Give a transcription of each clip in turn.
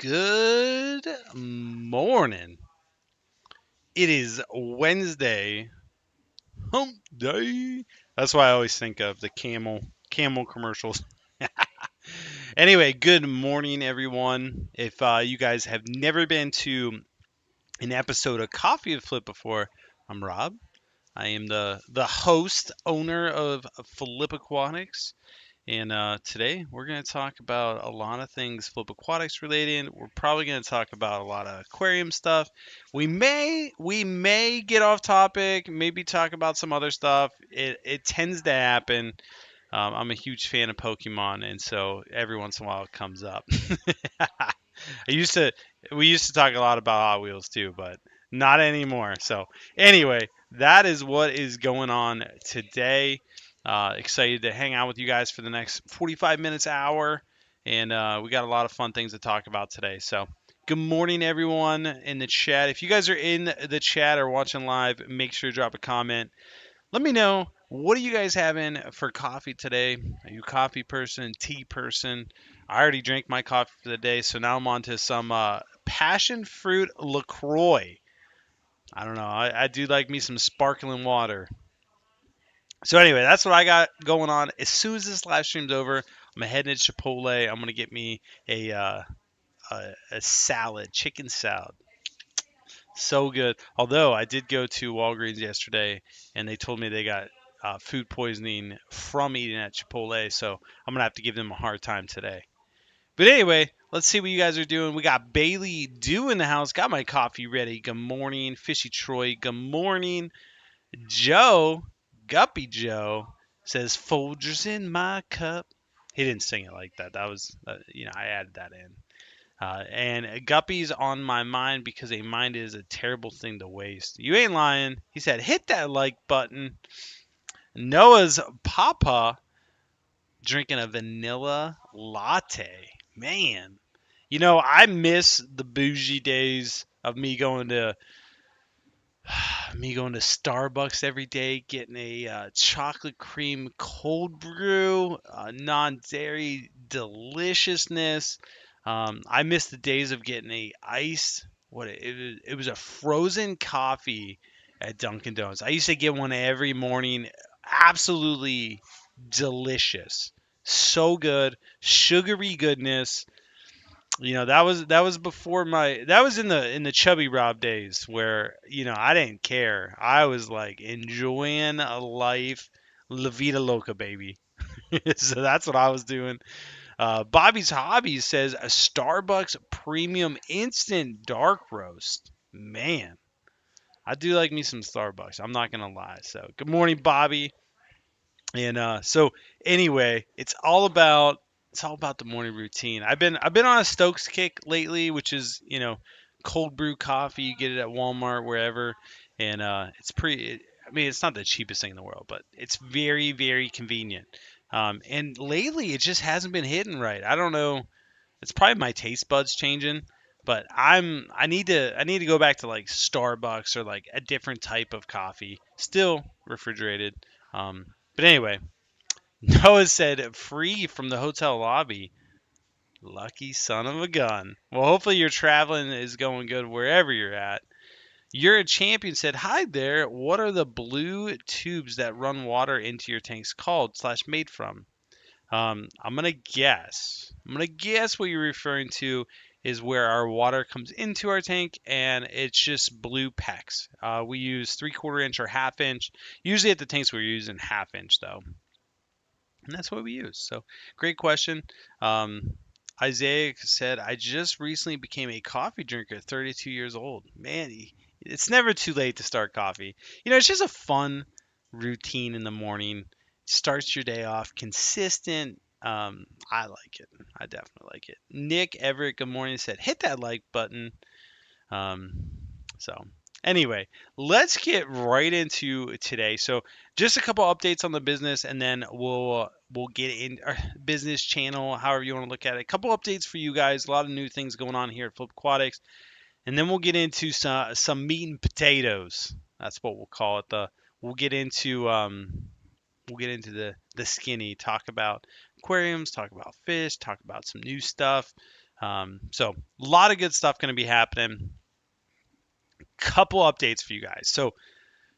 Good morning. It is Wednesday, hump day. That's why I always think of the camel commercials. Anyway, good morning, everyone. If you guys have never been to an episode of Coffee with Flip before, I'm Rob. I am the host, owner of Flip Aquatics. And today we're going to talk about a lot of things Flip Aquatics related. We're probably going to talk about a lot of aquarium stuff. We may get off topic, maybe talk about some other stuff. It tends to happen. I'm a huge fan of Pokemon, and so every once in a while it comes up. I used to we used to talk a lot about Hot Wheels too, but not anymore. So anyway, that is what is going on today. Excited to hang out with you guys for the next 45 minutes, hour, and we got a lot of fun things to talk about today. So good morning, everyone in the chat. If you guys are in the chat or watching live, make sure to drop a comment. Let me know, what are you guys having for coffee today? Are you a coffee person, tea person? I already drank my coffee for the day, so now I'm on to some passion fruit LaCroix. I don't know. I do like me some sparkling water. So anyway, that's what I got going on. As soon as this live stream's over, I'm heading to Chipotle. I'm gonna get me a salad, chicken salad. So good. Although I did go to Walgreens yesterday, and they told me they got food poisoning from eating at Chipotle, so I'm gonna have to give them a hard time today. But anyway, let's see what you guys are doing. We got Bailey Dew in the house. Got my coffee ready. Good morning, Fishy Troy. Good morning, Joe. Guppy Joe says Folgers in my cup. He didn't sing it like that. That was, I added that in. And Guppy's on my mind because a mind is a terrible thing to waste. You ain't lying. He said, hit that like button. Noah's Papa drinking a vanilla latte. Man, I miss the bougie days of me going to Starbucks every day, getting a chocolate cream cold brew, non-dairy deliciousness. I miss the days of getting a iced it was a frozen coffee at Dunkin' Donuts. I used to get one every morning. Absolutely delicious, so good, sugary goodness. That was before that was in the chubby Rob days where I didn't care. I was like enjoying a life, la vida loca, baby. So that's what I was doing. Bobby's Hobbies says a Starbucks premium instant dark roast. Man, I do like me some Starbucks. I'm not gonna lie. So good morning, Bobby. And so anyway, it's all about the morning routine. I've been on a Stokes kick lately, which is cold brew coffee. You get it at Walmart, wherever, and it's pretty. I mean, it's not the cheapest thing in the world, but it's very very convenient. And lately, it just hasn't been hitting right. I don't know. It's probably my taste buds changing, but I need to go back to like Starbucks or like a different type of coffee, still refrigerated. But anyway, Noah said free from the hotel lobby. Lucky son of a gun. Well, hopefully your traveling is going good wherever you're at. You're a champion said, hi there. What are the blue tubes that run water into your tanks called slash made from? I'm gonna guess. What you're referring to is where our water comes into our tank, and it's just blue PEX. We use 3/4 inch or half inch. Usually at the tanks we're using half inch though, and that's what we use. So great question. Um, Isaiah said, I just recently became a coffee drinker at 32 years old. Man, it's never too late to start coffee. It's just a fun routine in the morning. Starts your day off consistent. I like it. I definitely like it. Nick Everett, good morning, said, hit that like button. Um, so anyway, let's get right into today. So just a couple updates on the business, and then we'll get in our business channel, however you want to look at it. A couple updates for you guys. A lot of new things going on here at Flip Aquatics, and then we'll get into some meat and potatoes. That's what we'll call it. We'll get into the skinny. Talk about aquariums. Talk about fish. Talk about some new stuff. So a lot of good stuff going to be happening. Couple updates for you guys. So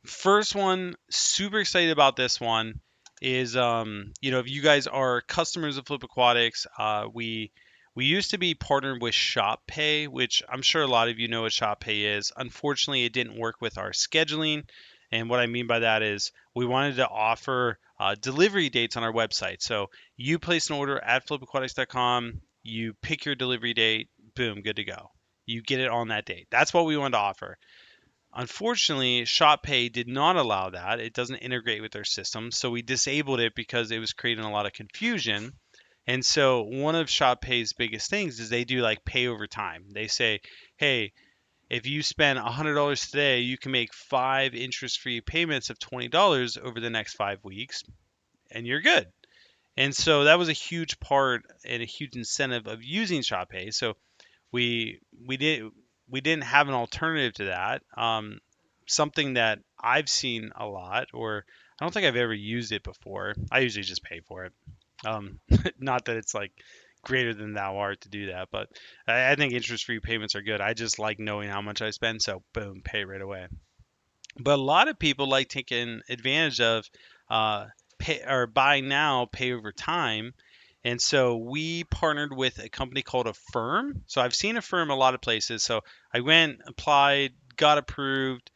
first one, super excited about this one is if you guys are customers of Flip Aquatics, we used to be partnered with Shop Pay, which I'm sure a lot of you know what Shop Pay is. Unfortunately, it didn't work with our scheduling. And what I mean by that is we wanted to offer delivery dates on our website. So you place an order at flipaquatics.com, you pick your delivery date, boom, good to go. You get it on that date. That's what we wanted to offer. Unfortunately, ShopPay did not allow that. It doesn't integrate with their system, so we disabled it because it was creating a lot of confusion. And so one of ShopPay's biggest things is they do like pay over time. They say, hey, if you spend $100 today, you can make 5 interest-free payments of $20 over the next 5 weeks, and you're good. And so that was a huge part and a huge incentive of using ShopPay. So we we did we didn't have an alternative to that. Something that I've seen a lot, or I don't think I've ever used it before. I usually just pay for it. Not that it's like greater than thou art to do that, but I think interest-free payments are good. I just like knowing how much I spend, so boom, pay right away. But a lot of people like taking advantage of uh, pay or buy now, pay over time. And so we partnered with a company called Affirm. So I've seen Affirm a lot of places. So I went, applied, got approved,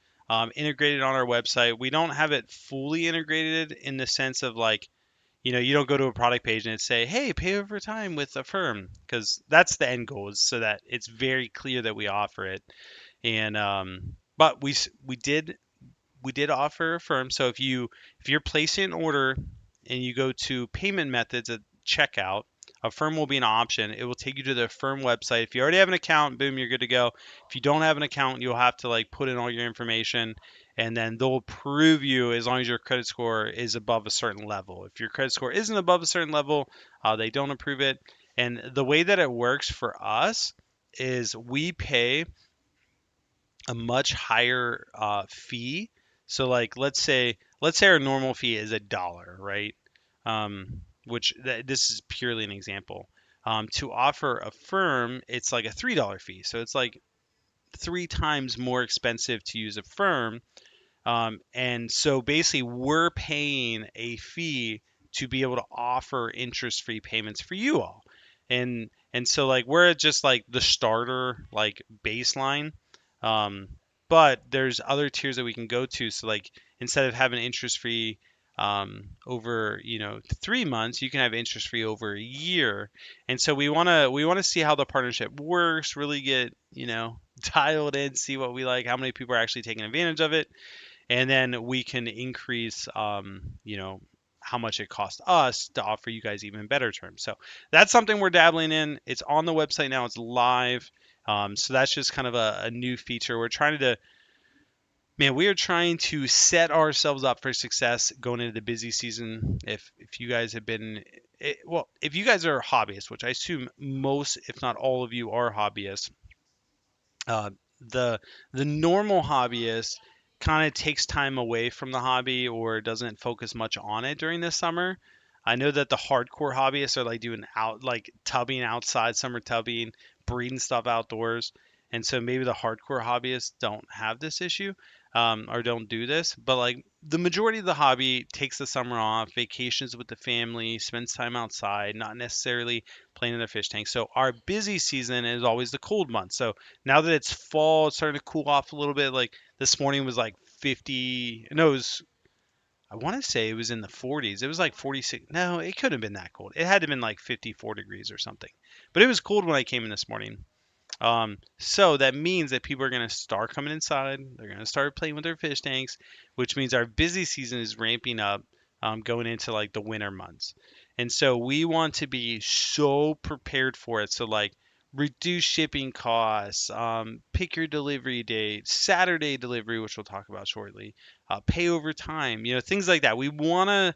integrated on our website. We don't have it fully integrated in the sense of like, you don't go to a product page and it say, "Hey, pay over time with Affirm," because that's the end goal, is so that it's very clear that we offer it. And but we did offer Affirm. So if you're placing an order and you go to payment methods at checkout, Affirm will be an option. It will take you to the Affirm website. If you already have an account, boom, you're good to go. If you don't have an account, you'll have to like put in all your information, and then they'll approve you as long as your credit score is above a certain level. If your credit score isn't above a certain level, they don't approve it. And the way that it works for us is we pay a much higher fee. So like let's say our normal fee is $1, right? Which this is purely an example. To offer a firm, it's like a $3 fee. So it's like 3 times more expensive to use a firm, and so basically, we're paying a fee to be able to offer interest-free payments for you all. And so like we're at just like the starter like baseline. Um, but there's other tiers that we can go to. So like instead of having interest-free over 3 months, you can have interest-free over a year. And so we wanna see how the partnership works, really get dialed in, see what we like, how many people are actually taking advantage of it, and then we can increase how much it costs us to offer you guys even better terms. So that's something we're dabbling in. It's on the website now, it's live. So that's just kind of a new feature we're trying to man, we are trying to set ourselves up for success going into the busy season. If you guys have been well, if you guys are hobbyists, which I assume most if not all of you are hobbyists, uh, the the normal hobbyist kind of takes time away from the hobby or doesn't focus much on it during the summer. I know that the hardcore hobbyists are like doing out like tubbing outside, summer tubbing, breeding stuff outdoors, and so maybe the hardcore hobbyists don't have this issue, or don't do this. But like the majority of the hobby takes the summer off, vacations with the family, spends time outside, not necessarily playing in their fish tank. So our busy season is always the cold months. So now that it's fall, it's starting to cool off a little bit. Like this morning was like 50. No, I want to say it was in the 40s. It was like 46. No, it couldn't have been that cold. It had to have been like 54 degrees or something. But it was cold when I came in this morning. So that means that people are going to start coming inside. They're going to start playing with their fish tanks, which means our busy season is ramping up, going into like the winter months. And so we want to be so prepared for it. So like reduce shipping costs, pick your delivery date, Saturday delivery, which we'll talk about shortly, pay over time, things like that. We want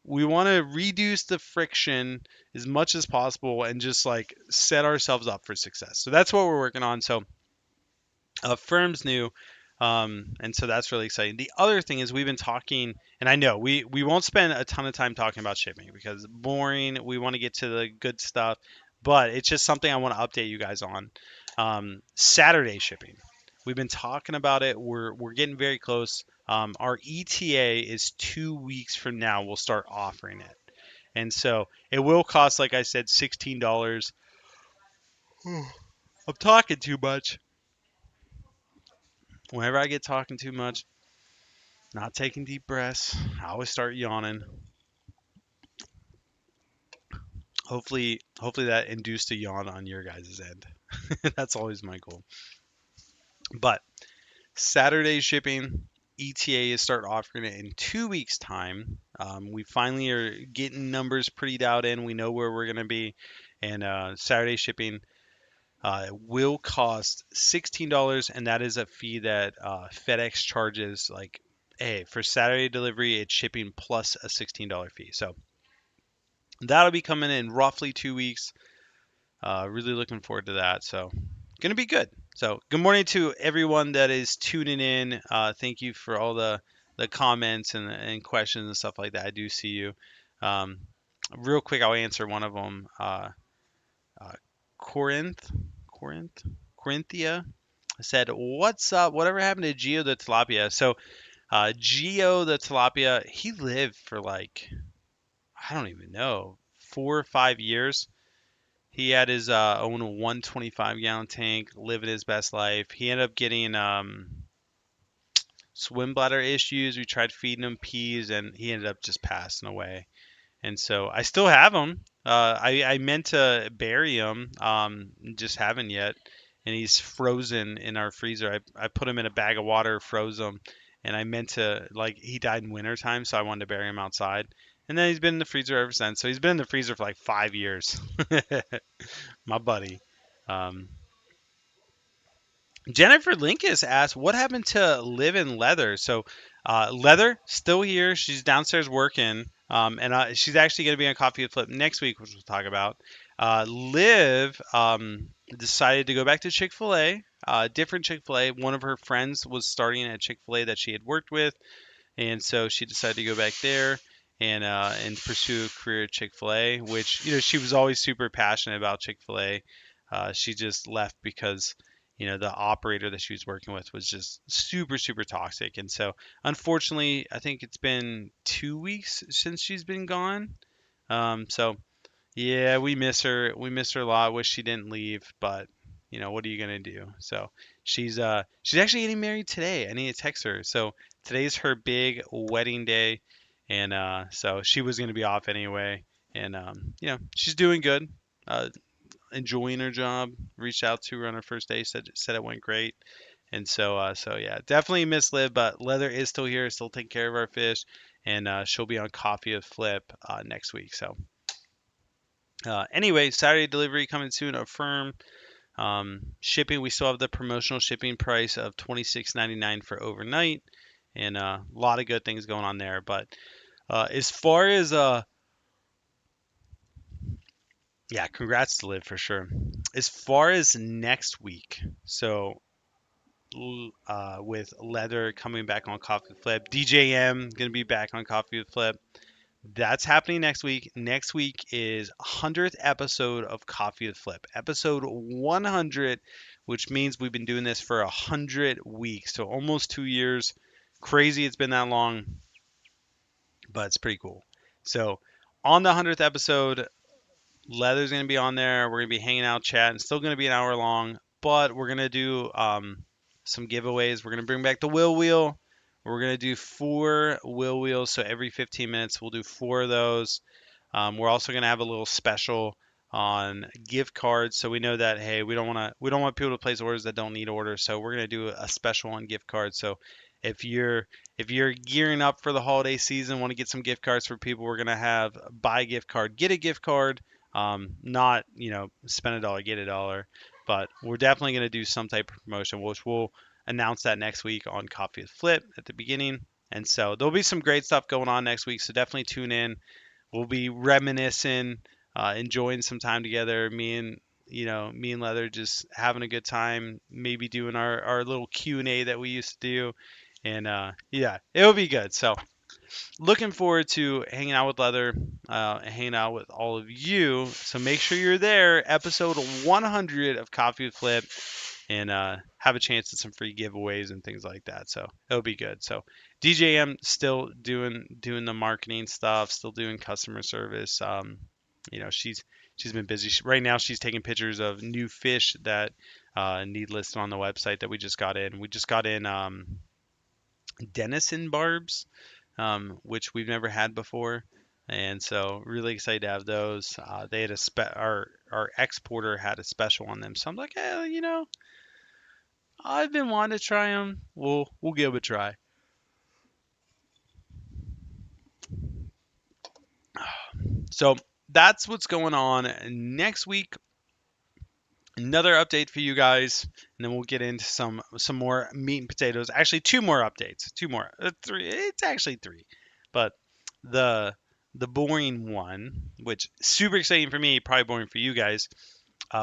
to reduce the friction as much as possible and just like set ourselves up for success. So that's what we're working on. So firm's new. And so that's really exciting. The other thing is we've been talking, and I know we won't spend a ton of time talking about shipping because boring. We want to get to the good stuff. but it's just something I want to update you guys on. Saturday shipping. We've been talking about it. We're getting very close. Our ETA is 2 weeks from now. We'll start offering it, and so it will cost, like I said, $16. I'm talking too much. Whenever I get talking too much, not taking deep breaths, I always start yawning. Hopefully that induced a yawn on your guys' end. That's always my goal. But Saturday shipping, ETA is start offering it in 2 weeks' time. We finally are getting numbers pretty dialed in. We know where we're going to be. And Saturday shipping will cost $16, and that is a fee that FedEx charges. Like, hey, for Saturday delivery, it's shipping plus a $16 fee. So that'll be coming in roughly 2 weeks. Really looking forward to that. So, gonna be good. So, good morning to everyone that is tuning in. Thank you for all the comments and questions and stuff like that. I do see you. Um, Real quick, I'll answer one of them. Uh, Corinth, Corinth, Corinthia said, "What's up? Whatever happened to Geo the tilapia?" So, Geo the tilapia, he lived for like, I don't even know, 4 or 5 years. He had his own 125-gallon tank, living his best life. He ended up getting swim bladder issues. We tried feeding him peas, and he ended up just passing away. And so I still have him. I meant to bury him, just haven't yet. And he's frozen in our freezer. I put him in a bag of water, froze him, and I meant to, like, he died in wintertime, so I wanted to bury him outside. And then he's been in the freezer ever since. So he's been in the freezer for like 5 years. My buddy. Um, Jennifer Linkus asked, "What happened to Liv and Leather?" So, Leather still here. She's downstairs working, and she's actually going to be on Coffee with Flip next week, which we'll talk about. Liv decided to go back to Chick-fil-A, different Chick-fil-A. One of her friends was starting at Chick-fil-A that she had worked with, and so she decided to go back there and pursue a career at Chick-fil-A, which, she was always super passionate about Chick-fil-A. She just left because the operator that she was working with was just super super toxic, and so unfortunately I think it's been 2 weeks since she's been gone. So yeah, we miss her a lot. Wish she didn't leave, but what are you gonna do? So she's actually getting married today. I need to text her. So today's her big wedding day, and so she was gonna be off anyway. And she's doing good, enjoying her job. Reached out to her on her first day, said it went great. And so yeah, definitely miss Liv, but Leather is still here, still taking care of our fish, and she'll be on Coffee with Flip next week. So anyway, Saturday delivery coming soon. Affirm. Shipping, we still have the promotional shipping price of $26.99 for overnight, and a lot of good things going on there. But as far as yeah, congrats to Liv for sure. As far as next week, so with Leather coming back on Coffee with Flip, DJM gonna be back on Coffee with Flip. That's happening next week. Next week is 100th episode of Coffee with Flip, episode 100, which means we've been doing this for 100 weeks, so almost 2 years. Crazy, it's been that long, but it's pretty cool. So on the 100th episode, Leather's gonna be on there. We're gonna be hanging out, chatting. Still gonna be an hour long, but we're gonna do some giveaways. We're gonna bring back the Will Wheel. We're gonna do 4 wheels, so every 15 minutes we'll do 4 of those. We're also gonna have a little special on gift cards, so we know that, hey, we don't want people to place orders that don't need orders, so we're gonna do a special on gift cards. So if you're gearing up for the holiday season, want to get some gift cards for people, we're gonna have buy a gift card, get a gift card. Not spend a dollar, get a dollar, but we're definitely gonna do some type of promotion, which we'll announce that next week on Coffee with Flip at the beginning. And so there'll be some great stuff going on next week, so definitely tune in. We'll be reminiscing, enjoying some time together. Me and Leather just having a good time. Maybe doing our little Q&A that we used to do, and yeah, it'll be good. So looking forward to hanging out with Leather. hanging out with all of you. So make sure you're there, episode 100 of Coffee with Flip, and have a chance at some free giveaways and things like that. So it'll be good. So DJM still doing the marketing stuff, still doing customer service. She's been busy. Right now she's taking pictures of new fish that need listed on the website that we just got in. We just got in Denison barbs, which we've never had before. And so really excited to have those. They had our exporter had a special on them. So I'm like, I've been wanting to try them. We'll give it a try. So that's what's going on next week. Another update for you guys, and then we'll get into some more meat and potatoes. Actually, two more updates. Two more. Three. It's actually three, but the the boring one, which super exciting for me, probably boring for you guys.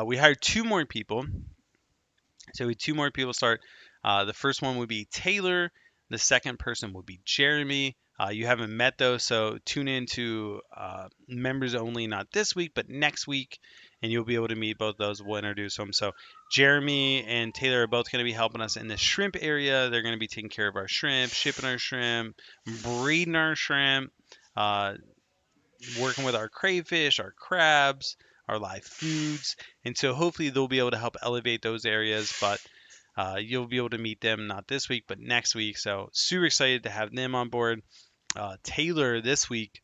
We hired two more people. So we had two more people start. The first one would be Taylor. The second person would be Jeremy. You haven't met those, so tune in to members only, not this week, but next week, and you'll be able to meet both those. We'll introduce them. So Jeremy and Taylor are both going to be helping us in the shrimp area. They're going to be taking care of our shrimp, shipping our shrimp, breeding our shrimp, uh, working with our crayfish, our crabs, our live foods. And so hopefully they'll be able to help elevate those areas. But you'll be able to meet them not this week, but next week. So super excited to have them on board. Taylor this week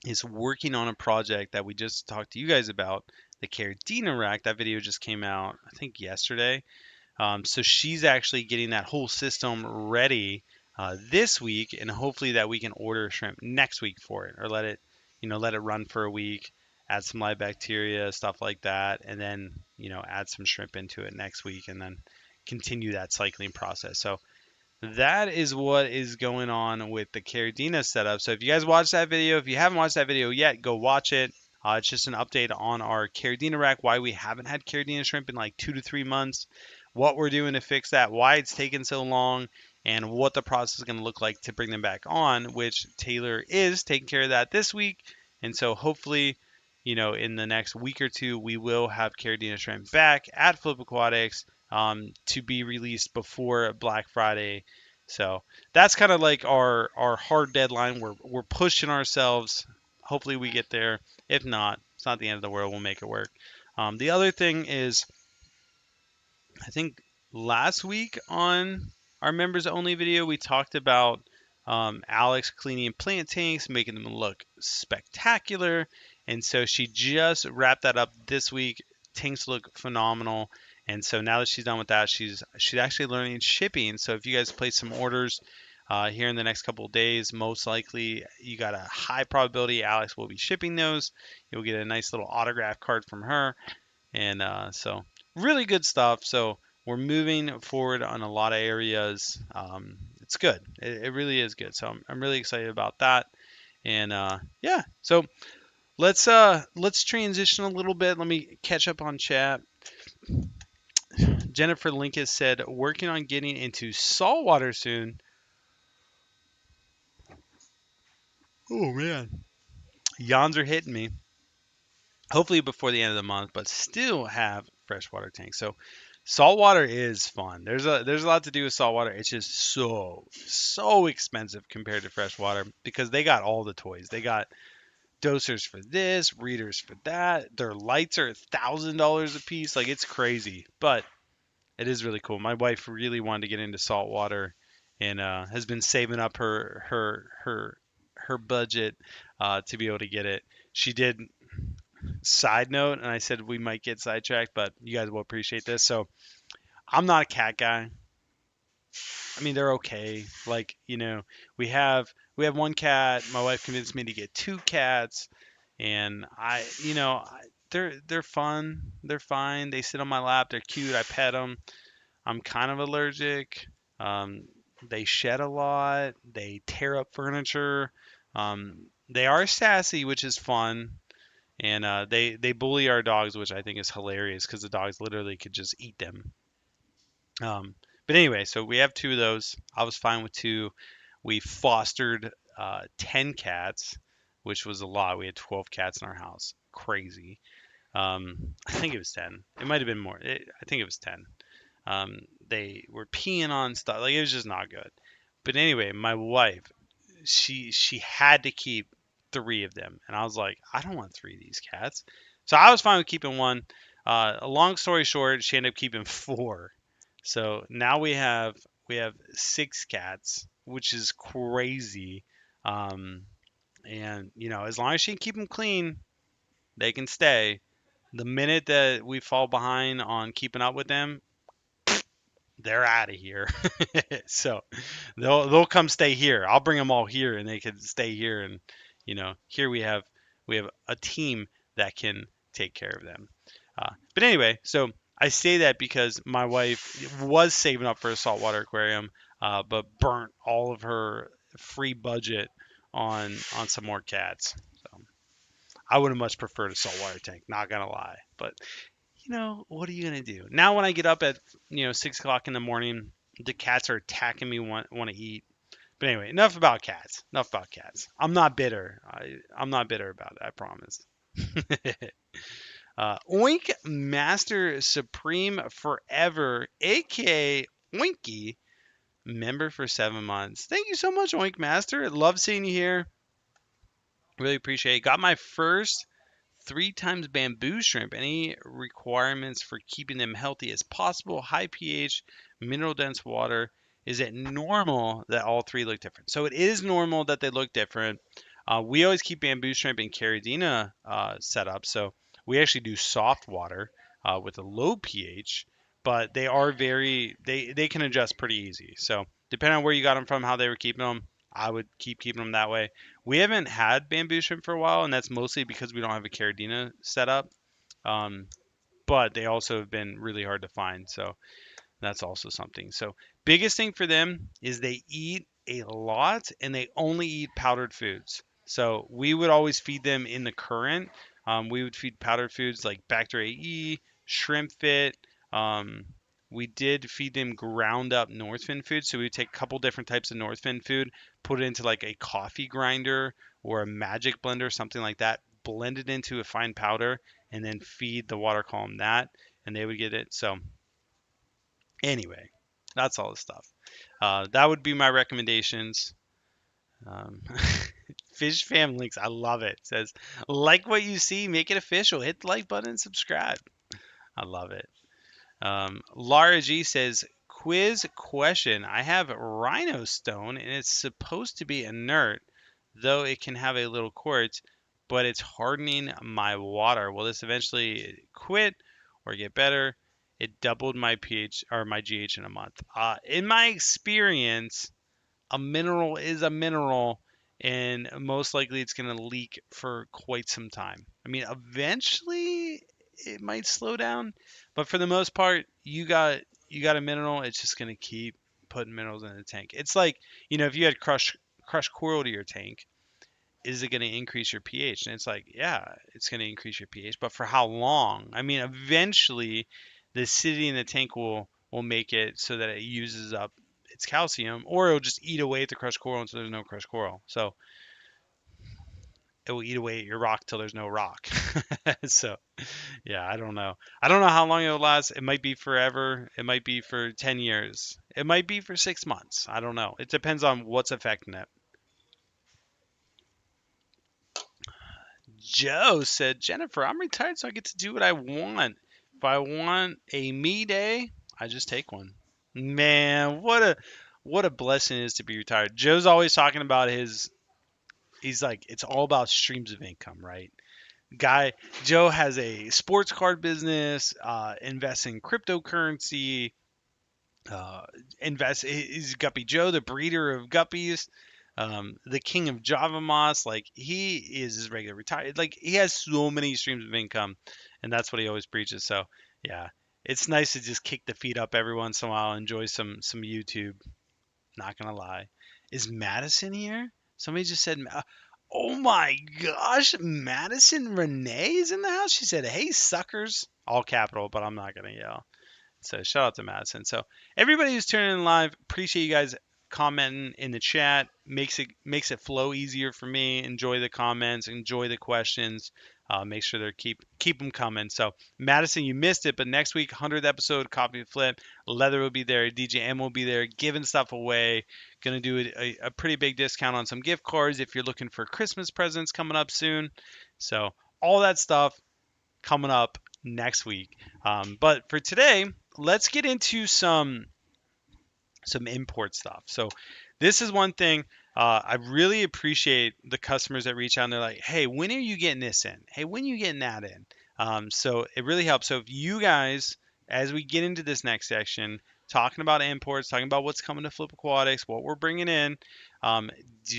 is working on a project that we just talked to you guys about, the Caradina rack. That video just came out, I think, yesterday. So she's actually getting that whole system ready this week, and hopefully that we can order shrimp next week for it, or let it run for a week, add some live bacteria, stuff like that, and then add some shrimp into it next week, and then continue that cycling process. So that is what is going on with the Caradina setup. So if you guys watched that video, if you haven't watched that video yet, go watch it. It's just an update on our Caradina rack, why we haven't had Caradina shrimp in like 2 to 3 months, what we're doing to fix that, why it's taken so long, and what the process is going to look like to bring them back on, which Taylor is taking care of that this week. And so hopefully, in the next week or two, we will have Caradina shrimp back at Flip Aquatics to be released before Black Friday. So that's kind of like our hard deadline. We're pushing ourselves. Hopefully we get there. If not, it's not the end of the world. We'll make it work. The other thing is, I think last week on our members only video, we talked about Alex cleaning plant tanks, making them look spectacular. And so she just wrapped that up this week. Tanks look phenomenal. And so now that she's done with that, she's actually learning shipping. So if you guys place some orders here in the next couple of days, most likely you got a high probability Alex will be shipping those. You'll get a nice little autograph card from her. And so really good stuff. So we're moving forward on a lot of areas. It's good. It really is good. So I'm really excited about that. And yeah, so let's transition a little bit. Let me catch up on chat. Jennifer Linkus said, working on getting into saltwater soon. Oh man, yawns are hitting me. Hopefully before the end of the month, but still have freshwater tanks. So saltwater is fun. There's a lot to do with saltwater. It's just so expensive compared to freshwater because they got all the toys. They got dosers for this, readers for that. Their lights are $1,000 a piece. Like it's crazy, but it is really cool. My wife really wanted to get into saltwater and has been saving up her budget to be able to get it. She did. Side note, and I said we might get sidetracked, but you guys will appreciate this. So I'm not a cat guy. I mean, they're okay. Like, we have one cat. My wife convinced me to get two cats, and they're fun. They're fine. They sit on my lap. They're cute. I pet them. I'm kind of allergic. Um, they shed a lot. They tear up furniture. They are sassy, which is fun. And they bully our dogs, which I think is hilarious because the dogs literally could just eat them. But anyway, so we have two of those. I was fine with two. We fostered 10 cats. which was a lot. We had 12 cats in our house. Crazy. I think it was 10. It might have been more. I think it was 10. They were peeing on stuff. Like, it was just not good. But anyway, my wife, she had to keep three of them, and I was like, I don't want three of these cats. So I was fine with keeping one. A long story short, she ended up keeping four. So now we have six cats, which is crazy. Um, and as long as she can keep them clean, they can stay. The minute that we fall behind on keeping up with them, they're out of here. So they'll come stay here. I'll bring them all here, and they can stay here. And here we have a team that can take care of them. But anyway, so I say that because my wife was saving up for a saltwater aquarium, but burnt all of her free budget on some more cats. So I would have much preferred a saltwater tank. Not gonna lie, but what are you gonna do? Now when I get up at 6 o'clock in the morning, the cats are attacking me, want to eat. But anyway, enough about cats. Enough about cats. I'm not bitter. I'm not bitter about it. I promise. Oink Master Supreme Forever, aka Oinky, member for 7 months. Thank you so much, Oink Master. Love seeing you here. Really appreciate it. Got my first 3 times bamboo shrimp. Any requirements for keeping them healthy as possible? High pH, mineral dense water. Is it normal that all three look different? So it is normal that they look different. We always keep bamboo shrimp in Caridina set up. So we actually do soft water with a low pH, but they are they can adjust pretty easy. So depending on where you got them from, how they were keeping them, I would keep keeping them that way. We haven't had bamboo shrimp for a while, and that's mostly because we don't have a Caridina set up. Um, but they also have been really hard to find, so that's also something. So biggest thing for them is they eat a lot, and they only eat powdered foods. So we would always feed them in the current. We would feed powdered foods like Bacteria E, Shrimp Fit. Um, we did feed them ground up Northfin food. So we would take a couple different types of Northfin food, put it into like a coffee grinder or a magic blender, something like that, blend it into a fine powder, and then feed the water column that, and they would get it. So anyway, that's all the stuff. That would be my recommendations. Um, Fish Fam links, I love it. It says, like what you see, make it official. Hit the like button and subscribe. I love it. Lara G says, quiz question. I have rhino stone and it's supposed to be inert, though it can have a little quartz, but it's hardening my water. Will this eventually quit or get better? It doubled my pH or my GH in a month. In my experience, a mineral is a mineral, and most likely it's going to leak for quite some time. I mean, eventually it might slow down, but for the most part, you got a mineral. It's just going to keep putting minerals in the tank. It's like if you had crushed coral to your tank, is it going to increase your pH? And it's like, yeah, it's going to increase your pH, but for how long? I mean, eventually, the acidity in the tank will make it so that it uses up its calcium, or it'll just eat away at the crushed coral until there's no crushed coral. So it will eat away at your rock till there's no rock. So yeah, I don't know. I don't know how long it'll last. It might be forever. It might be for 10 years. It might be for 6 months. I don't know. It depends on what's affecting it. Joe said, Jennifer, I'm retired, so I get to do what I want. If I want a me day, I just take one. Man, what a blessing it is to be retired. Joe's always talking about he's like, it's all about streams of income, right? Guy Joe has a sports card business, invests in cryptocurrency, uh, he's Guppy Joe, the breeder of guppies, the king of Java Moss. Like, he is his regular retired. Like, he has so many streams of income, and that's what he always preaches. So yeah, it's nice to just kick the feet up every once in a while, enjoy some YouTube. Not gonna lie. Is Madison here? Somebody just said, oh my gosh, Madison Renee is in the house. She said, hey, suckers. All capital, but I'm not gonna yell. So shout out to Madison. So everybody who's tuning in live, appreciate you guys commenting in the chat. Makes it flow easier for me. Enjoy the comments, enjoy the questions. Make sure they're keep them coming. So Madison, you missed it, but next week, 100th episode, copy and flip. Leather will be there, DJ M will be there, giving stuff away. Gonna do a pretty big discount on some gift cards if you're looking for Christmas presents coming up soon. So all that stuff coming up next week. But for today, let's get into some import stuff. So this is one thing I really appreciate the customers that reach out and they're like, hey, when are you getting this in? Hey, when are you getting that in? So it really helps. So if you guys, as we get into this next section, talking about imports, talking about what's coming to Flip Aquatics, what we're bringing in, um,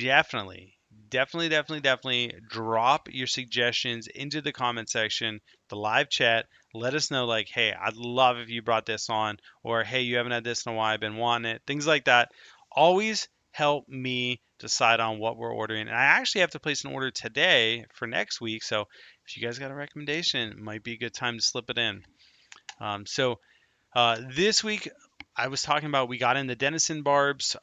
definitely, definitely drop your suggestions into the comment section, the live chat. Let us know, like, hey, I'd love if you brought this on, or hey, you haven't had this in a while, I've been wanting it. Things like that always help me decide on what we're ordering. And I actually have to place an order today for next week. So if you guys got a recommendation, it might be a good time to slip it in. This week, I was talking about we got in the Denison barbs.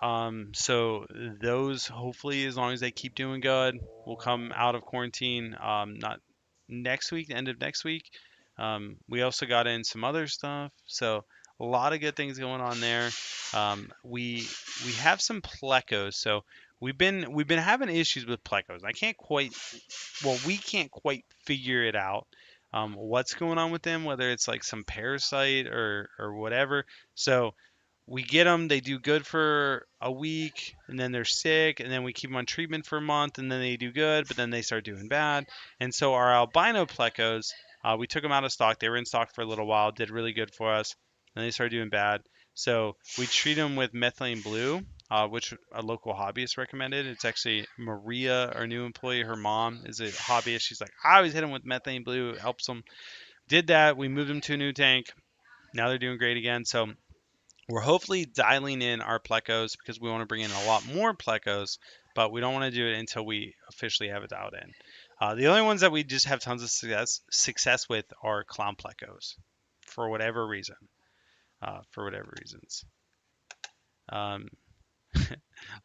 So those, hopefully, as long as they keep doing good, will come out of quarantine. Not next week, the end of next week. We also got in some other stuff. So a lot of good things going on there. We have some plecos. So we've been having issues with plecos. We can't quite figure it out. What's going on with them, whether it's like some parasite or whatever. So we get them, they do good for a week, and then they're sick, and then we keep them on treatment for a month, and then they do good, but then they start doing bad. And so our albino plecos, we took them out of stock. They were in stock for a little while, did really good for us, and they started doing bad. So we treat them with methylene blue, which a local hobbyist recommended. It's actually Maria, our new employee. Her mom is a hobbyist. She's like, I always hit them with methylene blue. It helps them. Did that. We moved them to a new tank. Now they're doing great again. So we're hopefully dialing in our plecos because we want to bring in a lot more plecos, but we don't want to do it until we officially have it dialed in. The only ones that we just have tons of success with are clown plecos, for whatever reason. For whatever reasons. Um,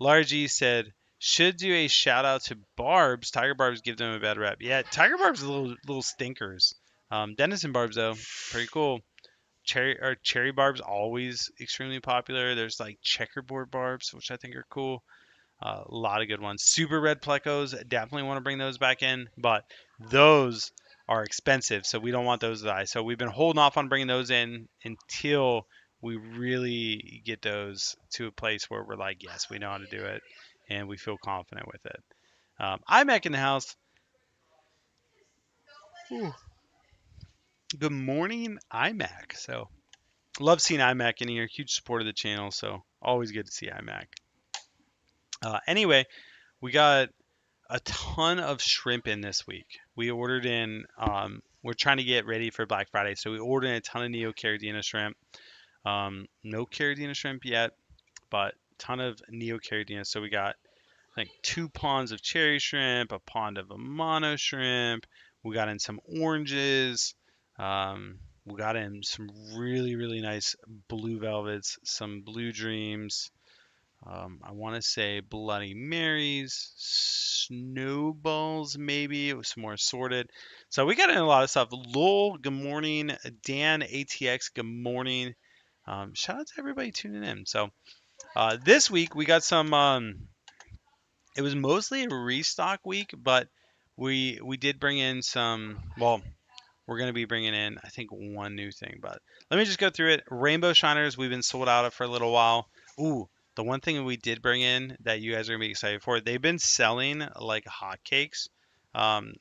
Largy said, should do a shout out to Barbs. Tiger Barbs give them a bad rep. Yeah, Tiger Barbs are little stinkers. Denison Barbs though, pretty cool. Cherry barbs always extremely popular. There's like checkerboard barbs, which I think are cool. A lot of good ones. Super red plecos, definitely want to bring those back in, but those are expensive, so we don't want those to die. So we've been holding off on bringing those in until we really get those to a place where we're like, yes, we know how to do it, and we feel confident with it. iMac in the house. Ooh. Good morning, iMac. So love seeing iMac in here. Huge support of the channel, so always good to see iMac. Anyway, we got a ton of shrimp in this week. We ordered in. We're trying to get ready for Black Friday, so we ordered in a ton of Neocaridina shrimp. No Caridina shrimp yet, but ton of Neocaridina. So we got like 2 ponds of cherry shrimp, a pond of Amano shrimp. We got in some oranges. We got in some really nice blue velvets, some blue dreams. I want to say Bloody Marys, snowballs, maybe. It was some more assorted. So we got in a lot of stuff. Lowell, good morning. Dan, ATX, good morning. Shout out to everybody tuning in. So this week we got some. It was mostly a restock week, but we did bring in some. Well, we're going to be bringing in, I think, one new thing, but let me just go through it. Rainbow Shiners, we've been sold out of for a little while. Ooh, the one thing we did bring in that you guys are going to be excited for, they've been selling like hotcakes. Um,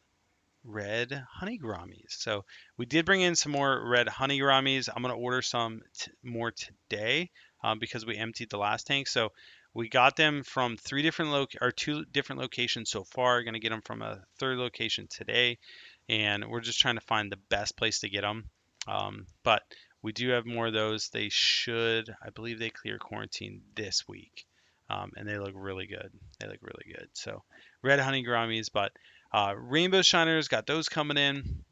red honey gouramis. So we did bring in some more red honey gouramis. I'm going to order some more today because we emptied the last tank. So we got them from two different locations so far. Going to get them from a third location today, and we're just trying to find the best place to get them. But we do have more of those. They should, I believe, they clear quarantine this week, and they look really good. They look really good. So red honey gouramis, but Rainbow Shiners, got those coming in.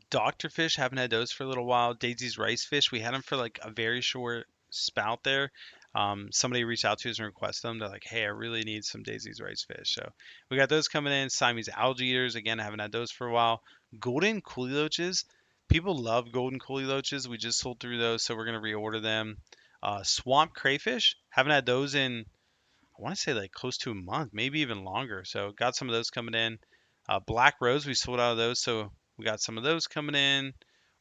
Dr. Fish, haven't had those for a little while. Daisy's Rice Fish, we had them for like a very short spout there. Somebody reached out to us and requested them. They're like, hey, I really need some Daisy's rice fish. So we got those coming in. Siamese algae eaters. Again, I haven't had those for a while. Golden coolie loaches. People love golden coolie loaches. We just sold through those, so we're going to reorder them. Swamp crayfish. Haven't had those in, I want to say like close to a month, maybe even longer. So got some of those coming in. Black rose. We sold out of those, so we got some of those coming in.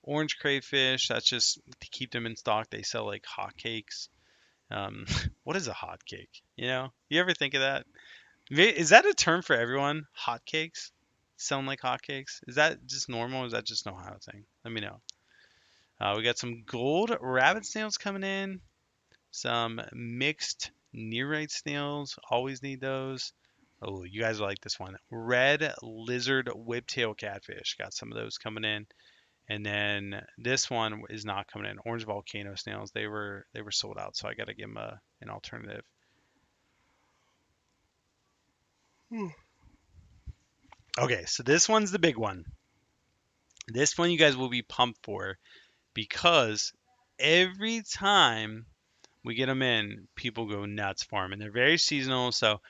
Orange crayfish. That's just to keep them in stock. They sell like hotcakes. Um, what is a hot cake? You ever think of that? Is that a term for everyone? Hot cakes? Sound like hotcakes? Is that just normal? Or is that just an Ohio thing? Let me know. We got some gold rabbit snails coming in. Some mixed nearite snails. Always need those. Oh, you guys will like this one. Red lizard whiptail catfish. Got some of those coming in. And then this one is not coming in. Orange volcano snails. They were sold out, so I got to give them an alternative. Okay, so this one's the big one. This one you guys will be pumped for because every time we get them in, people go nuts for them, and they're very seasonal. So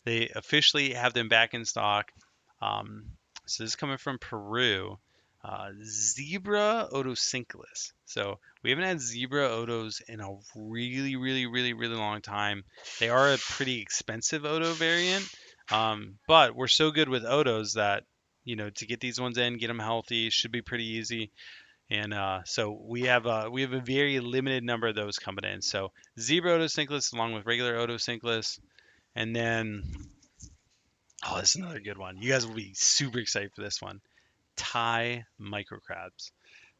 they officially have them back in stock. Um, so this is coming from Peru. Zebra otocinclus. So we haven't had zebra otos in a really, really, really, really long time. They are a pretty expensive oto variant, but we're so good with otos that to get these ones in, get them healthy, should be pretty easy. And so we have a very limited number of those coming in. So zebra otocinclus along with regular otocinclus, and then oh, this is another good one. You guys will be super excited for this one. Thai microcrabs.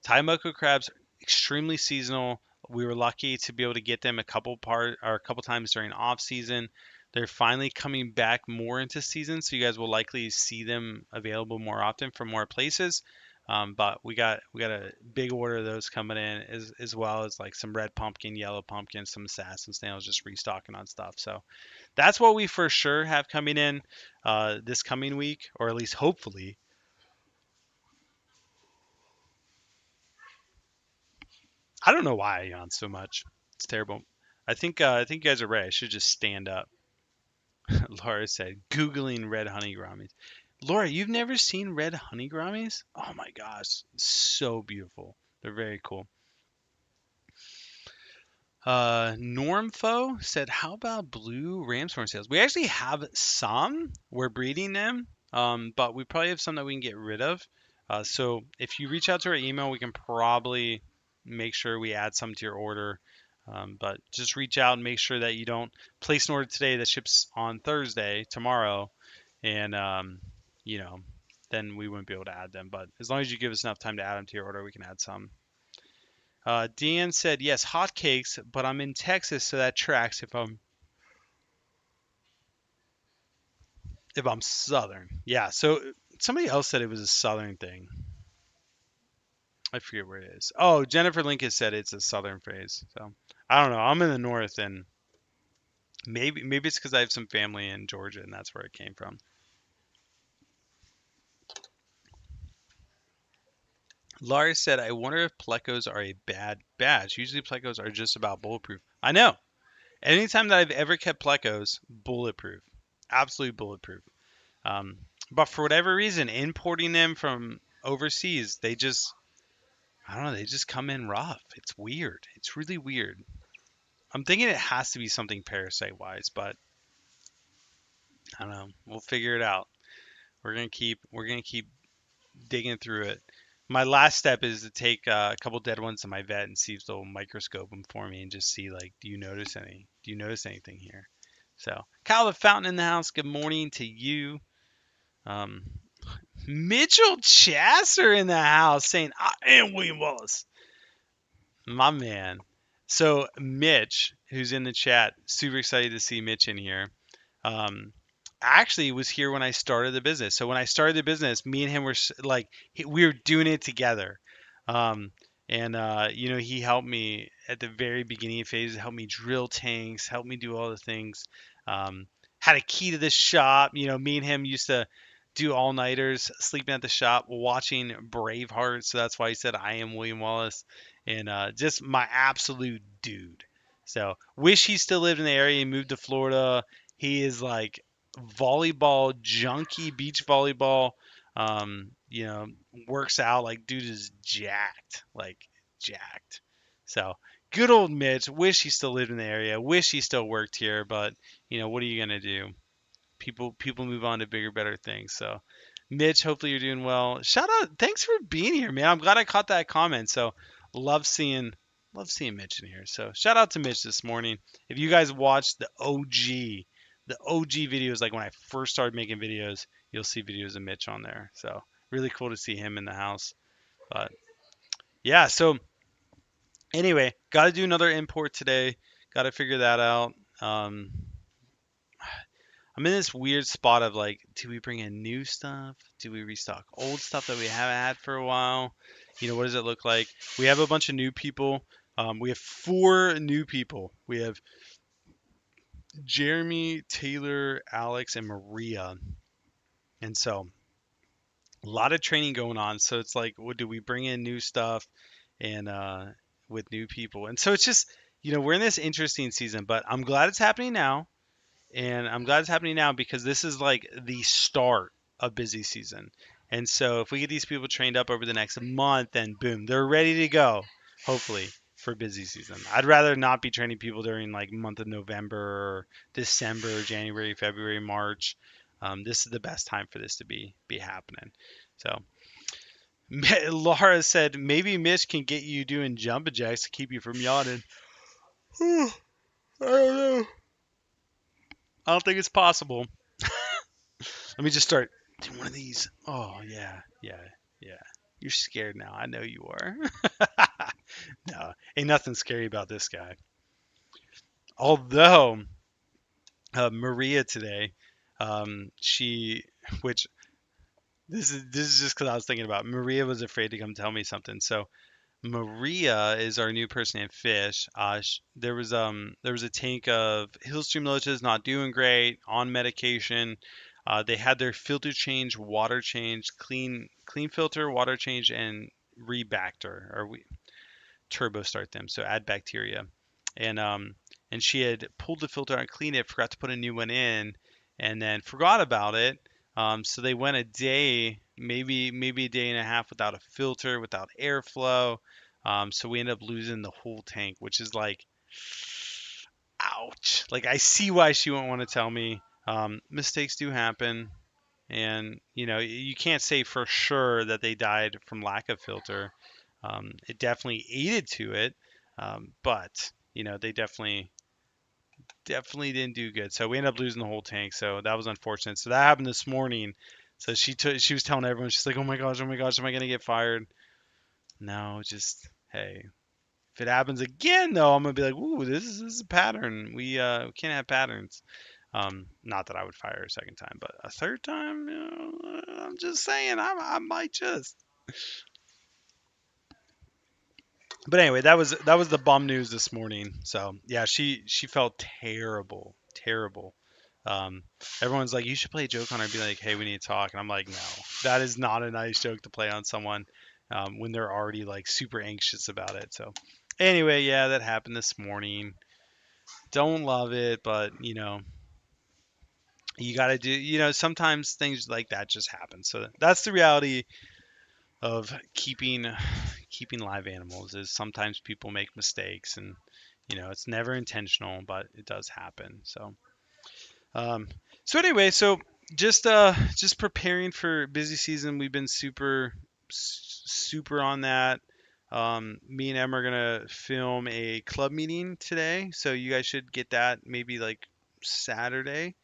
Thai microcrabs extremely seasonal. We were lucky to be able to get them a couple times during off season. They're finally coming back more into season, so you guys will likely see them available more often from more places. But we got a big order of those coming in as well as like some red pumpkin, yellow pumpkin, some sass and snails just restocking on stuff. So that's what we for sure have coming in this coming week, or at least hopefully. I don't know why I yawn so much. It's terrible. I think you guys are right. I should just stand up. Laura said, "Googling red honey gouramis." Laura, you've never seen red honey gouramis? Oh my gosh, so beautiful. They're very cool. Normfo said, "How about blue ramshorn sales?" We actually have some. We're breeding them, but we probably have some that we can get rid of. So if you reach out to our email, we can probably make sure we add some to your order. But just reach out and make sure that you don't place an order today that ships on Thursday, tomorrow, and you know, then we wouldn't be able to add them. But as long as you give us enough time to add them to your order, we can add some. Dan said, yes, hotcakes, but I'm in Texas, so that tracks if I'm Southern. Yeah, so somebody else said it was a Southern thing. I forget where it is. Oh, Jennifer Lincoln said it's a Southern phrase. So I don't know. I'm in the North, and maybe it's because I have some family in Georgia, and that's where it came from. Lars said, I wonder if plecos are a bad badge. Usually plecos are just about bulletproof. I know. Anytime that I've ever kept plecos, bulletproof. Absolutely bulletproof. Um, but for whatever reason, importing them from overseas, I don't know, they just come in rough. It's weird. It's really weird. I'm thinking it has to be something parasite wise, but I don't know. We'll figure it out. We're gonna keep digging through it. My last step is to take a couple dead ones to my vet and see if they'll microscope them for me and just see like, do you notice anything here? So, Kyle the Fountain in the house. Good morning to you. Um, Mitchell Chasser in the house saying, I am William Wallace. My man. So, Mitch, who's in the chat, super excited to see Mitch in here. Um, actually was here when I started the business. So, when I started the business, me and him were like, we were doing it together. Um, and, he helped me at the very beginning phase, helped me drill tanks, helped me do all the things. Um, had a key to this shop. Me and him used to do all nighters, sleeping at the shop, watching Braveheart. So that's why he said I am William Wallace, and just my absolute dude. So wish he still lived in the area and moved to Florida. He is like volleyball junkie, beach volleyball. You know, works out like dude is jacked, like jacked. So good old Mitch. Wish he still lived in the area. Wish he still worked here, but you know what are you gonna do? People move on to bigger, better things. So Mitch, hopefully you're doing well. Shout out, thanks for being here, man. I'm glad I caught that comment. So love seeing Mitch in here. So shout out to Mitch this morning. If you guys watched the OG videos, like when I first started making videos, you'll see videos of Mitch on there. So really cool to see him in the house. But yeah, so anyway, got to do another import today. Got to figure that out. Um, I'm in this weird spot of like, do we bring in new stuff? Do we restock old stuff that we haven't had for a while? You know, what does it look like? We have a bunch of new people. We have 4 new people. We have Jeremy, Taylor, Alex, and Maria. And so a lot of training going on. So it's like, what do we bring in new stuff and with new people? And so it's just, you know, we're in this interesting season, but I'm glad it's happening now. And I'm glad it's happening now because this is like the start of busy season. And so if we get these people trained up over the next month, then boom, they're ready to go, hopefully, for busy season. I'd rather not be training people during like month of November or December, January, February, March. This is the best time for this to be happening. So Laura said maybe Mitch can get you doing jumping jacks to keep you from yawning. I don't know. I don't think it's possible. Let me just start doing one of these. Oh yeah, yeah, yeah. You're scared now. I know you are. No, ain't nothing scary about this guy. Although Maria today, she, which this is just because I was thinking about. Maria was afraid to come tell me something. So Maria is our new person in fish. There was a tank of Hillstream loaches not doing great on medication. They had their filter change, water change, clean filter, water change, and rebacter or turbo start them. So add bacteria, and um and she had pulled the filter out and cleaned it, forgot to put a new one in, and then forgot about it. So they went a day, maybe a day and a half without a filter, without airflow. So we ended up losing the whole tank, which is like, ouch. Like I see why she won't want to tell me. Mistakes do happen, and you know you can't say for sure that they died from lack of filter. It definitely aided to it, but you know they definitely didn't do good. So we ended up losing the whole tank. So that was unfortunate. So that happened this morning. So she was telling everyone, she's like, oh my gosh, am I gonna get fired? No, just hey. If it happens again, though, I'm gonna be like, ooh, this is a pattern. We can't have patterns. Not that I would fire a second time, but a third time, you know, I'm just saying, I might just. But anyway, that was the bum news this morning. So yeah, she felt terrible, terrible. Um, Everyone's like, you should play a joke on her and be like, hey, we need to talk. And I'm like, no, that is not a nice joke to play on someone when they're already like super anxious about it. So anyway, yeah, that happened this morning. Don't love it, but you know, you got to do, you know, sometimes things like that just happen. So that's the reality of keeping live animals is sometimes people make mistakes and you know, it's never intentional, but it does happen. Um, so anyway, so just preparing for busy season. We've been super on that. Me and Emma are gonna film a club meeting today, so you guys should get that maybe like Saturday,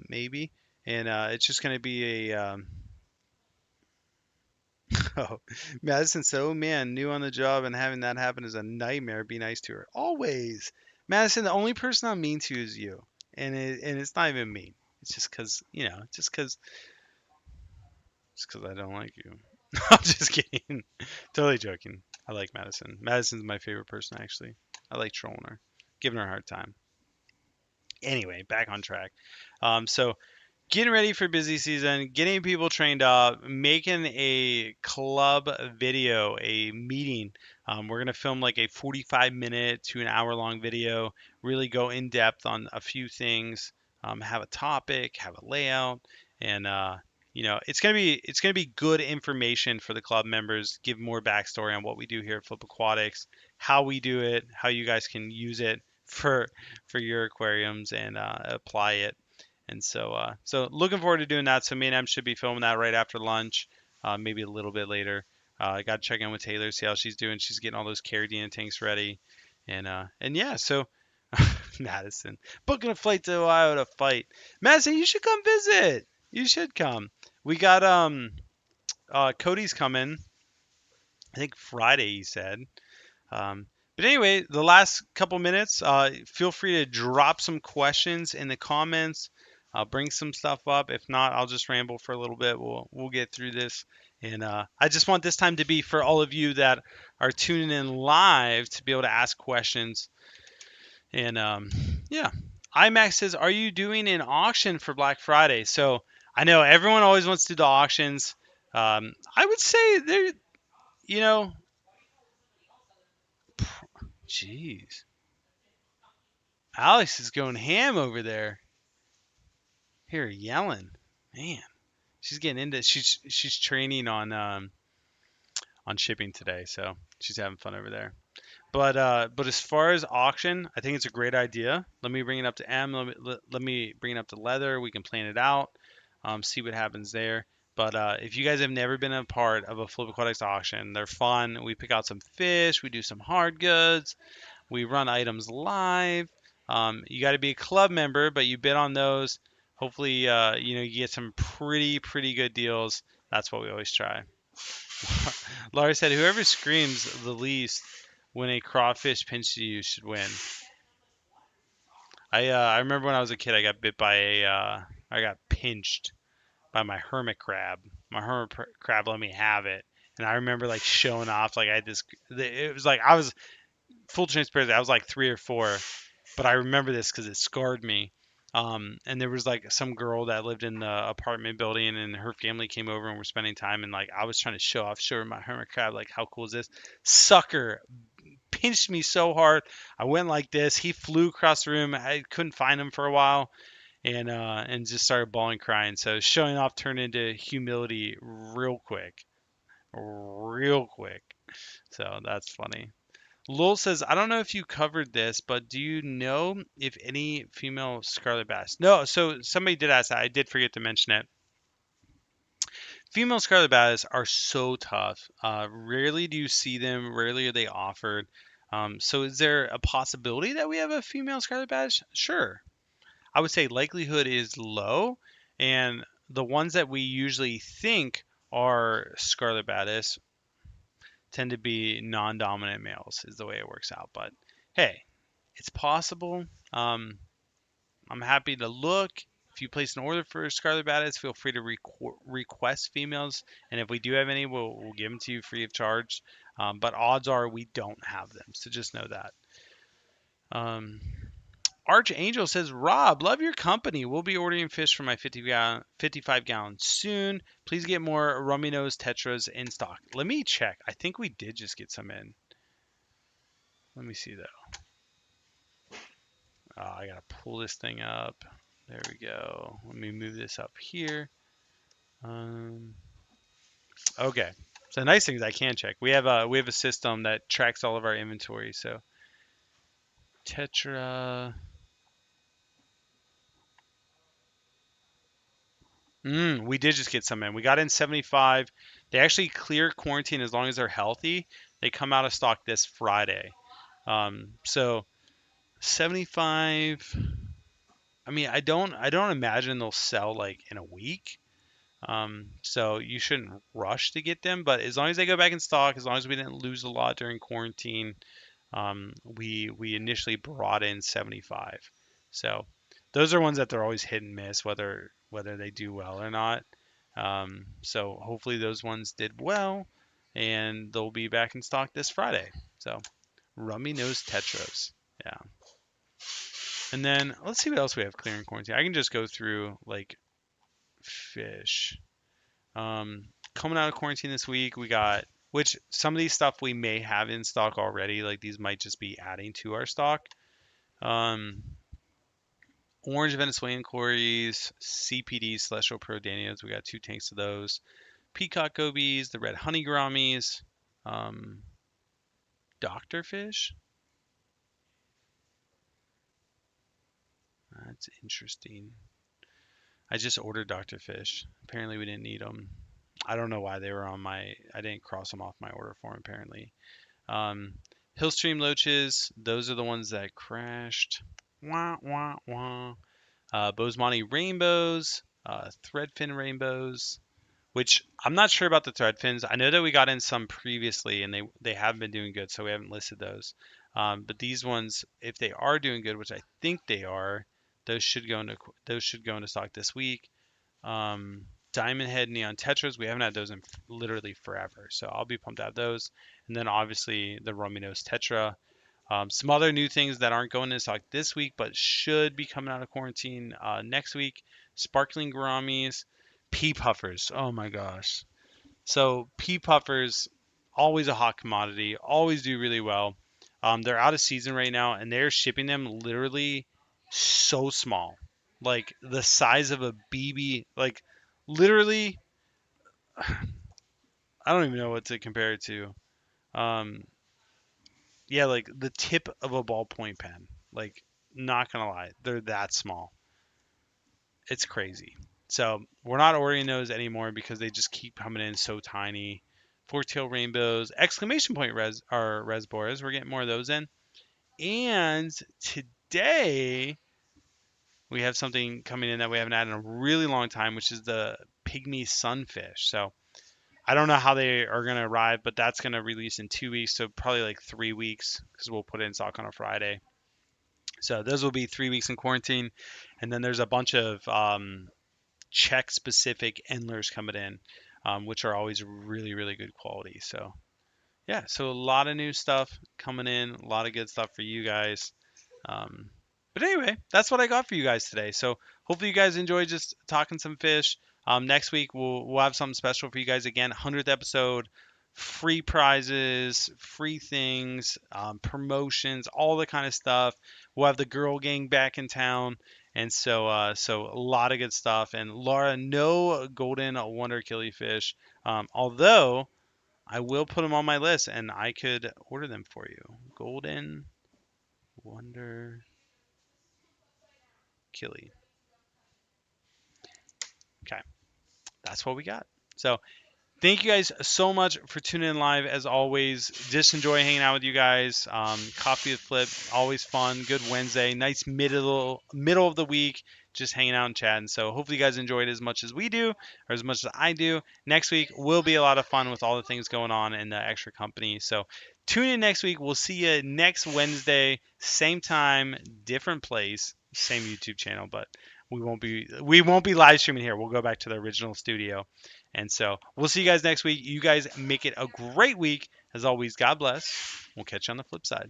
maybe. And it's just gonna be a oh, Madison said, "Oh man, new on the job and having that happen is a nightmare. Be nice to her always." Madison, the only person I'm mean to is you, and it's not even mean. It's just 'cause you know, just 'cause I don't like you. I'm just kidding. Totally joking. I like Madison. Madison's my favorite person actually. I like trolling her, giving her a hard time. Anyway, back on track. So getting ready for busy season, getting people trained up, making a club video, a meeting. We're gonna film like a 45-minute to an hour-long video, really go in depth on a few things, have a topic, have a layout, and it's gonna be good information for the club members. Give more backstory on what we do here at Flip Aquatics, how we do it, how you guys can use it for your aquariums and apply it. And so looking forward to doing that. So me and Em should be filming that right after lunch, maybe a little bit later. I got to check in with Taylor, see how she's doing. She's getting all those Carradine tanks ready, and yeah. So Madison booking a flight to Ohio to fight. Madison, you should come visit. You should come. We got Cody's coming. I think Friday. He said. But anyway, the last couple minutes, feel free to drop some questions in the comments. Bring some stuff up. If not, I'll just ramble for a little bit. We'll get through this. And I just want this time to be for all of you that are tuning in live to be able to ask questions. And yeah, IMAX says, "Are you doing an auction for Black Friday?" So I know everyone always wants to do the auctions. I would say there, you know, jeez. Alex is going ham over there. Hear her yelling. Man, she's getting into she's training on shipping today, so she's having fun over there. But as far as auction, I think it's a great idea. Let me bring it up to M. Let me bring it up to Leather. We can plan it out. See what happens there. But if you guys have never been a part of a Flip Aquatics auction, they're fun. We pick out some fish. We do some hard goods. We run items live. You got to be a club member, but you bid on those. Hopefully, you get some pretty good deals. That's what we always try. Laura said, "Whoever screams the least when a crawfish pinches you should win." I remember when I was a kid, I got bit by I got pinched by my hermit crab. My hermit crab let me have it, and I remember like showing off like I had this. It was like I was full transparency. I was like 3 or 4, but I remember this because it scarred me. And there was like some girl that lived in the apartment building, and her family came over and we're spending time. And like I was trying to show her my hermit crab, like how cool is this? Sucker pinched me so hard. I went like this. He flew across the room. I couldn't find him for a while, and just started bawling, crying. So showing off turned into humility real quick. So that's funny. Lowell says, "I don't know if you covered this, but do you know if any female scarlet bass?" No, so somebody did ask that. I did forget to mention it. Female scarlet bass are so tough. Rarely do you see them. Rarely are they offered. So is there a possibility that we have a female scarlet bass? Sure. I would say likelihood is low, and the ones that we usually think are scarlet bass tend to be non-dominant males, is the way it works out. But hey, it's possible. I'm happy to look. If you place an order for Scarlet Baddest, feel free to request females, and if we do have any, we'll give them to you free of charge. But odds are we don't have them, so just know that. Um, Archangel says, "Rob, love your company. We'll be ordering fish for my 55 gallons soon. Please get more rummy nose tetras in stock." Let me check. I think we did just get some in. Let me see though. I gotta pull this thing up. There we go. Let me move this up here. Okay. So the nice thing is I can check. We have a system that tracks all of our inventory. So Tetra. We did just get some in. We got in 75. They actually clear quarantine as long as they're healthy. They come out of stock this Friday. So 75. I mean, I don't imagine they'll sell like in a week. So you shouldn't rush to get them, but as long as they go back in stock, as long as we didn't lose a lot during quarantine, we initially brought in 75. So those are ones that they're always hit and miss, whether they do well or not. So hopefully those ones did well, and they'll be back in stock this Friday. So rummy nose tetras, yeah. And then let's see what else we have clearing quarantine. I can just go through like fish. Coming out of quarantine this week, we got which some of these stuff we may have in stock already. Like these might just be adding to our stock. Um, Orange Venezuelan Corys, CPD Celestial Pro Danios. We got 2 tanks of those. Peacock Gobies, the red honey gouramis, um, Doctor Fish. That's interesting. I just ordered Doctor Fish. Apparently we didn't need them. I don't know why they were on my. I didn't cross them off my order form apparently. Um, Hillstream Loaches. Those are the ones that crashed. Wah wah wah. Bosemani Rainbows. Threadfin Rainbows. Which I'm not sure about the thread fins. I know that we got in some previously, and they have been doing good, so we haven't listed those. But these ones, if they are doing good, which I think they are, those should go into stock this week. Diamond Head Neon Tetras, we haven't had those in literally forever, so I'll be pumped to have those. And then obviously the Rominos Tetra. Some other new things that aren't going into stock this week, but should be coming out of quarantine next week. Sparkling Gouramis, pea puffers. Oh my gosh. So pea puffers, always a hot commodity, always do really well. They're out of season right now, and they're shipping them literally so small, like the size of a BB. Like literally, I don't even know what to compare it to. Um, yeah, like the tip of a ballpoint pen. Like, not gonna lie, they're that small. It's crazy. So we're not ordering those anymore because they just keep coming in so tiny. Fork-tail rainbows, exclamation point are resboras. We're getting more of those in. And today we have something coming in that we haven't had in a really long time, which is the pygmy sunfish. So I don't know how they are going to arrive, but that's going to release in 2 weeks. So probably like 3 weeks because we'll put it in stock on a Friday. So those will be 3 weeks in quarantine. And then there's a bunch of Czech specific endlers coming in, which are always really, really good quality. So, yeah, so a lot of new stuff coming in, a lot of good stuff for you guys. Um, but anyway, that's what I got for you guys today. So hopefully you guys enjoy just talking some fish. Next week we'll have something special for you guys again. 100th episode, free prizes, free things, promotions, all the kind of stuff. We'll have the girl gang back in town, and so a lot of good stuff. And Laura, no golden wonder killifish, although I will put them on my list, and I could order them for you. Golden wonder killie. Okay, that's what we got. So thank you guys so much for tuning in live as always. Just enjoy hanging out with you guys. Coffee with Flip, always fun. Good Wednesday, nice middle of the week, just hanging out and chatting. So hopefully you guys enjoyed as much as we do, or as much as I do. Next week will be a lot of fun with all the things going on in the extra company. So tune in next week. We'll see you next Wednesday, same time, different place, same YouTube channel, but we won't be live streaming here. We'll go back to the original studio. And so we'll see you guys next week. You guys make it a great week. As always, God bless. We'll catch you on the flip side.